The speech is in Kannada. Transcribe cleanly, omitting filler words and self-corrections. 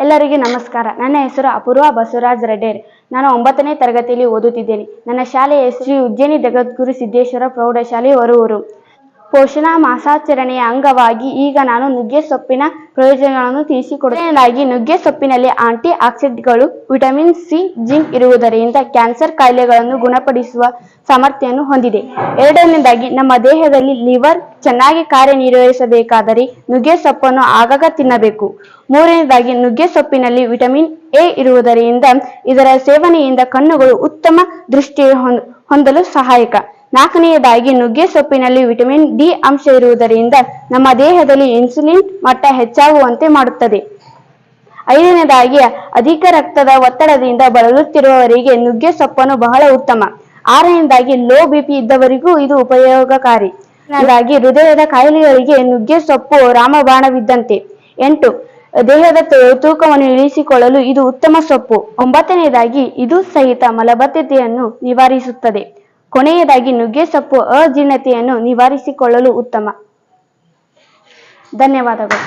ಎಲ್ಲರಿಗೂ ನಮಸ್ಕಾರ. ನನ್ನ ಹೆಸರು ಅಪೂರ್ವ ಬಸವರಾಜ್ ರೆಡ್ಡೇರ್. ನಾನು 9ನೇ ತರಗತಿಯಲ್ಲಿ ಓದುತ್ತಿದ್ದೇನೆ. ನನ್ನ ಶಾಲೆಯ ಶ್ರೀ ಉಜ್ಜಯಿನಿ ಜಗದ್ಗುರು ಸಿದ್ದೇಶ್ವರ ಪ್ರೌಢಶಾಲೆ ಹೊರೂರು. ಪೋಷಣಾ ಮಾಸಾಚರಣೆಯ ಅಂಗವಾಗಿ ಈಗ ನಾನು ನುಗ್ಗೆ ಸೊಪ್ಪಿನ ಪ್ರಯೋಜನಗಳನ್ನು ತಿಳಿಸಿಕೊಡುತ್ತೇನೆ. ನುಗ್ಗೆ ಸೊಪ್ಪಿನಲ್ಲಿ ಆಂಟಿ ಆಕ್ಸಿಡೆಂಟ್ಗಳು, ವಿಟಮಿನ್ ಸಿ, ಜಿಂಕ್ ಇರುವುದರಿಂದ ಕ್ಯಾನ್ಸರ್ ಕಾಯಿಲೆಗಳನ್ನು ಗುಣಪಡಿಸುವ ಸಾಮರ್ಥ್ಯವನ್ನು ಹೊಂದಿದೆ. ಎರಡನೇದಾಗಿ, ನಮ್ಮ ದೇಹದಲ್ಲಿ ಲಿವರ್ ಚೆನ್ನಾಗಿ ಕಾರ್ಯನಿರ್ವಹಿಸಬೇಕಾದರೆ ನುಗ್ಗೆ ಸೊಪ್ಪನ್ನು ಆಗಾಗ ತಿನ್ನಬೇಕು. ಮೂರನೇದಾಗಿ, ನುಗ್ಗೆ ಸೊಪ್ಪಿನಲ್ಲಿ ವಿಟಮಿನ್ ಎ ಇರುವುದರಿಂದ ಇದರ ಸೇವನೆಯಿಂದ ಕಣ್ಣುಗಳು ಉತ್ತಮ ದೃಷ್ಟಿ ಹೊಂದಲು ಸಹಾಯಕ. ನಾಲ್ಕನೆಯದಾಗಿ, ನುಗ್ಗೆ ಸೊಪ್ಪಿನಲ್ಲಿ ವಿಟಮಿನ್ ಡಿ ಅಂಶ ಇರುವುದರಿಂದ ನಮ್ಮ ದೇಹದಲ್ಲಿ ಇನ್ಸುಲಿನ್ ಮಟ್ಟ ಹೆಚ್ಚಾಗುವಂತೆ ಮಾಡುತ್ತದೆ. ಐದನೇದಾಗಿ, ಅಧಿಕ ರಕ್ತದ ಒತ್ತಡದಿಂದ ಬಳಲುತ್ತಿರುವವರಿಗೆ ನುಗ್ಗೆ ಸೊಪ್ಪನ್ನು ಬಹಳ ಉತ್ತಮ. ಆರನೇದಾಗಿ, ಲೋ ಬಿಪಿ ಇದ್ದವರಿಗೂ ಇದು ಉಪಯೋಗಕಾರಿ. ಏಳನೇದಾಗಿ, ಹೃದಯದ ಕಾಯಿಲೆಗಳಿಗೆ ನುಗ್ಗೆ ಸೊಪ್ಪು ರಾಮಬಾಣವಿದ್ದಂತೆ. 8. ದೇಹದ ತೂಕವನ್ನು ಇಳಿಸಿಕೊಳ್ಳಲು ಇದು ಉತ್ತಮ ಸೊಪ್ಪು. 9ನೇದಾಗಿ, ಇದು ಸಹಿತ ಮಲಬದ್ಧತೆಯನ್ನು ನಿವಾರಿಸುತ್ತದೆ. ಕೊನೆಯದಾಗಿ, ನುಗ್ಗೆ ಸೊಪ್ಪು ಅಜೀರ್ಣತೆಯನ್ನು ನಿವಾರಿಸಿಕೊಳ್ಳಲು ಉತ್ತಮ. ಧನ್ಯವಾದಗಳು.